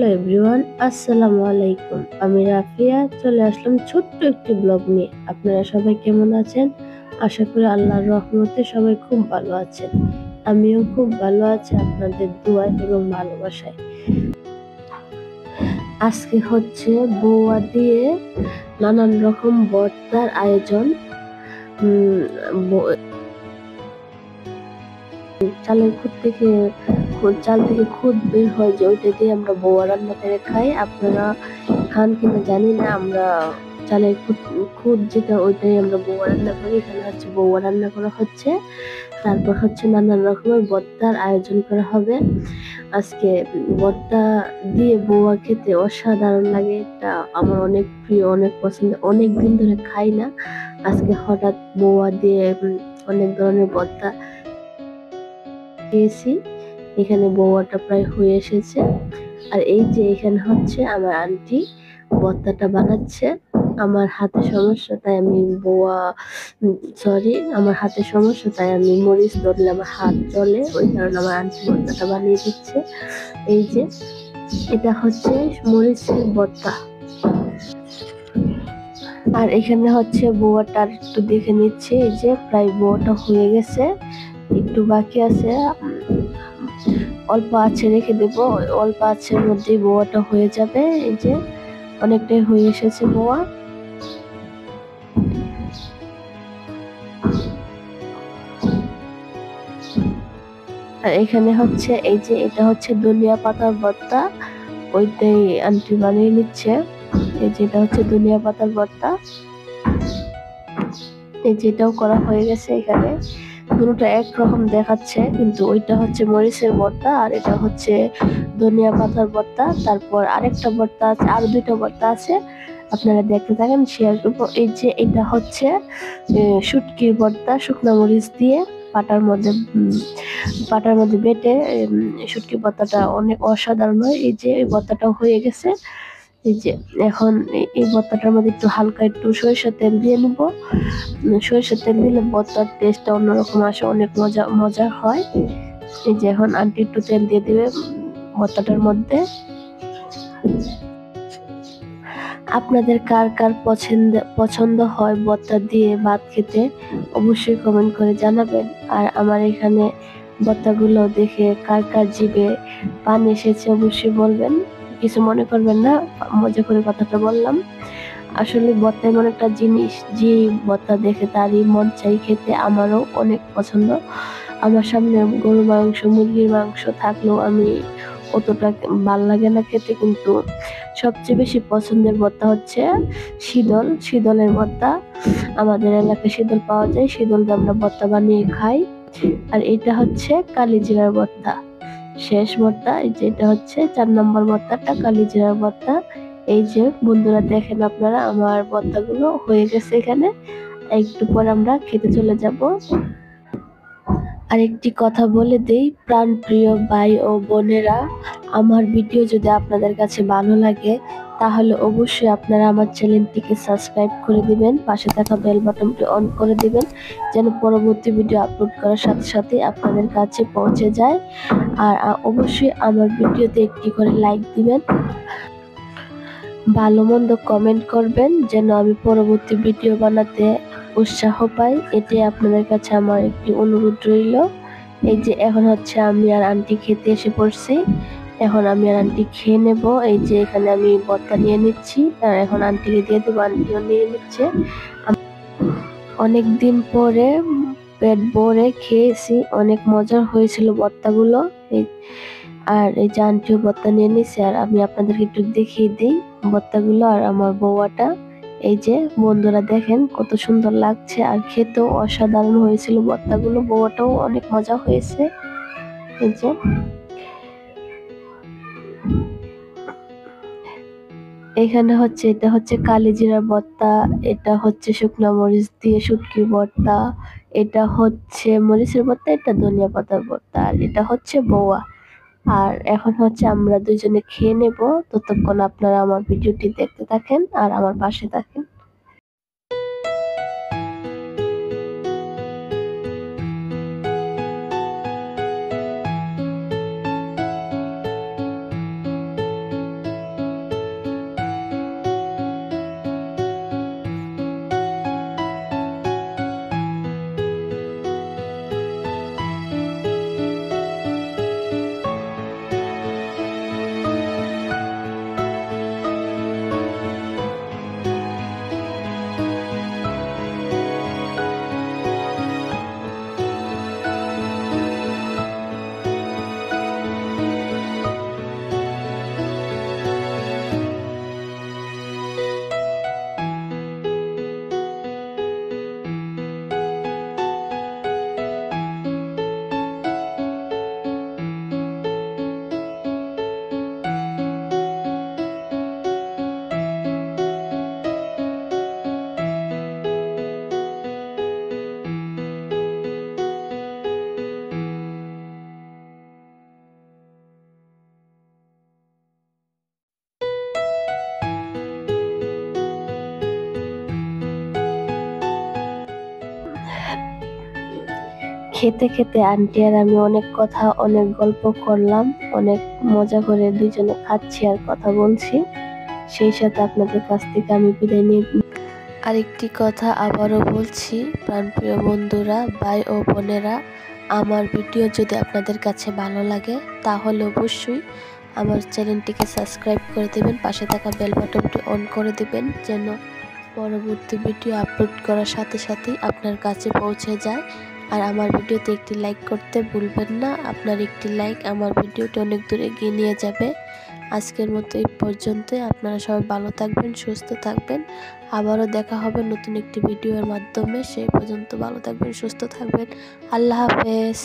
Hello everyone, আসসালামু আলাইকুম। আমি রাফিয়া চলে আসলাম ছোট্ট একটি ব্লগ নিয়ে। আপনারা সবাই কেমন আছেন? আশা করি আল্লাহর রহমতে সবাই খুব ভালো আছেন। আমিও খুব ভালো আছি আপনাদের দোয়ায় এবং ভালোবাসায়। আজকে হচ্ছে বৌয়া দিয়ে নানান রকম ভর্তার আয়োজন। চালের চাল থেকে খুদ বের হয়, যে ওইটা দিয়ে আমরা বৌয়া রান্না করে খাই। আপনারা খান কিনা জানি না। আমরা চালের খুদ যেটা, ওইটাই আমরা বৌয়া রান্না করি। এখানে হচ্ছে বৌয়া রান্না করা হচ্ছে। তারপর হচ্ছে নানান রকমের ভর্তার আয়োজন করা হবে। আজকে ভর্তা দিয়ে বৌয়া খেতে অসাধারণ লাগে। এটা আমার অনেক প্রিয়, অনেক পছন্দ। অনেক দিন ধরে খাই না, আজকে হঠাৎ বৌয়া দিয়ে অনেক ধরনের ভর্তা দিয়েছি। এখানে বৌয়াটা প্রায় হয়ে এসেছে। আর এই যে এখানে হচ্ছে আমার আন্টি ভর্তাটা বানাচ্ছে। আমার হাতে সমস্যা, তাই আমি আমার হাতে সমস্যা, তাই আমি মরিচ ধরলে আমার হাত জ্বলে, ওই কারণে আমার আন্টি ভর্তাটা বানিয়ে দিচ্ছে। এই যে এটা হচ্ছে মরিচের ভর্তা। আর এখানে হচ্ছে বৌয়াটা একটু দেখে নিচ্ছে। এই যে প্রায় বৌয়াটা হয়ে গেছে, একটু বাকি আছে। অল্প আছে রেখে দেব, অল্প আছের মধ্যেই বৌয়াটা হয়ে যাবে। এই যে অনেকটাই হয়ে এসেছে বৌয়া। আর এখানে হচ্ছে এই যে এটা হচ্ছে ধনিয়া পাতার ভর্তা, ওইটাই আন্টি বানিয়ে নিচ্ছে। এই যে এটা হচ্ছে ধনিয়া পাতার ভর্তা, এই যেটাও করা হয়ে গেছে। এখানে দুটোটা একরকম দেখাচ্ছে, কিন্তু ওইটা হচ্ছে মরিচের ভর্তা আর এটা হচ্ছে ধনিয়া পাতার ভর্তা। তারপর আরেকটা ভর্তা আছে, আর দুইটা ভর্তা আছে, আপনারা দেখতে থাকেন, শেয়ার করবো। এই যে এটা হচ্ছে শুটকির ভর্তা, শুকনো মরিচ দিয়ে পাটার মধ্যে বেটে শুটকি ভর্তাটা অনেক অসাধারণ হয়। এই যে এই ভর্তাটাও হয়ে গেছে। এই যে এখন এই ভর্তাটার মধ্যে একটু হালকা একটু সরিষার তেল দিয়ে নিব। সরিষার তেল দিলে ভর্তার টেস্টটা অন্যরকম আসে, অনেক মজা হয়। এই যে এখন আন্টি একটু তেল দিয়ে দিবে ভর্তাটার মধ্যে। আপনাদের কার কার পছন্দ হয় ভর্তা দিয়ে ভাত খেতে, অবশ্যই কমেন্ট করে জানাবেন। আর আমার এখানে ভর্তাগুলো দেখে কার কার জিভে পানি এসেছে অবশ্যই বলবেন, কিছু মনে করবেন না, মজা করে কথাটা বললাম। আসলে ভর্তা এমন একটা জিনিস, যে ভর্তা দেখে তারই মন চাই খেতে। আমারও অনেক পছন্দ। আমার সামনে গরুর মাংস, মুরগির মাংস থাকলেও আমি অতটা ভাল লাগে না খেতে, কিন্তু সবচেয়ে বেশি পছন্দের ভর্তা হচ্ছে শীতলের ভর্তা। আমাদের এলাকায় শীতল পাওয়া যায়, শীতল দিয়ে আমরা ভর্তা বানিয়ে খাই। আর এটা হচ্ছে কালিজিরার ভর্তা, শেষ ভর্তা। এই যে এটা হচ্ছে 4 নম্বর ভর্তাটা, কালিজিরার ভর্তা। এই যে বন্ধুরা দেখেন, আপনারা আমার ভর্তাগুলো হয়ে গেছে। এখানে একটু পর আমরা খেতে চলে যাব। আরেকটি কথা বলে দেই, প্রাণপ্রিয় ভাই ও বোনেরা, আমার ভিডিও যদি আপনাদের কাছে ভালো লাগে তাহলে অবশ্যই আপনারা আমার চ্যানেলটিকে সাবস্ক্রাইব করে দিবেন, পাশে থাকা বেল বাটনটি অন করে দিবেন, যেন পরবর্তী ভিডিও আপলোড করার সাথে সাথে আপনাদের কাছে পৌঁছে যায়। আর অবশ্যই আমার ভিডিওতে একটি করে লাইক দিবেন, ভালো মন্দ কমেন্ট করবেন, যেন আমি পরবর্তী ভিডিও বানাতে উৎসাহ পাই। এটাই আপনাদের কাছে আমার একটি অনুরোধ রইল। এই যে এখন হচ্ছে আমি আর আন্টি খেতে এসে পড়ছি। এখন আমি আর আন্টি খেয়ে নেব। এই যে এখানে আমি ভর্তা নিয়ে নিচ্ছি, আর এখন আন্টিকে দিয়ে দেবো, আন্টিও নিয়ে নিচ্ছে। অনেক দিন পরে পেট ভরে খেয়েছি, অনেক মজার হয়েছিল ভর্তাগুলো। আর এই যে আন্টিও ভর্তা নিয়ে নিচ্ছে, আর আমি আপনাদেরকে একটু দেখিয়ে দিই ভর্তাগুলো আর আমার বৌয়াটা। এই যে বন্ধুরা দেখেন কত সুন্দর লাগছে, আর খেতেও অসাধারণ হয়েছিল ভর্তাগুলো। বৌয়াটাও অনেক মজা হয়েছে। এই যে এখানে হচ্ছে এটা হচ্ছে কালিজিরার ভর্তা, এটা হচ্ছে শুকনো মরিচ দিয়ে শুটকি ভর্তা, এটা হচ্ছে মরিচের ভর্তা, এটা ধনিয়া পাতার ভর্তা, আর এটা হচ্ছে বৌয়া। আর এখন হচ্ছে আমরা দুইজনে খেয়ে নেব। ততক্ষণ আপনারা আমার ভিডিওটি দেখতে থাকেন আর আমার পাশে থাকেন। খেতে খেতে আন্টি আর আমি অনেক কথা, অনেক গল্প করলাম, অনেক মজা করে দুইজনে খাচ্ছি আর কথা বলছি। সেই সাথে আপনাদের কাছ থেকে আমি বিদায় নিয়ে আরেকটি কথা আবারও বলছি, প্রাণপ্রিয় বন্ধুরা, ভাই ও বোনেরা, আমার ভিডিও যদি আপনাদের কাছে ভালো লাগে তাহলে অবশ্যই আমার চ্যানেলটিকে সাবস্ক্রাইব করে দেবেন, পাশে থাকা বেল বাটনটি অন করে দেবেন যেন পরবর্তী ভিডিও আপলোড করার সাথে সাথেই আপনার কাছে পৌঁছে যায়। আর আমার ভিডিওতে একটি লাইক করতে ভুলবেন না, আপনার একটি লাইক আমার ভিডিওটি অনেক দূর এগিয়ে নিয়ে যাবে। আজকের মতো এই পর্যন্তই। আপনারা সবাই ভালো থাকবেন, সুস্থ থাকবেন। আবারও দেখা হবে নতুন একটি ভিডিওর মাধ্যমে। সেই পর্যন্ত ভালো থাকবেন, সুস্থ থাকবেন। আল্লাহ হাফেজ।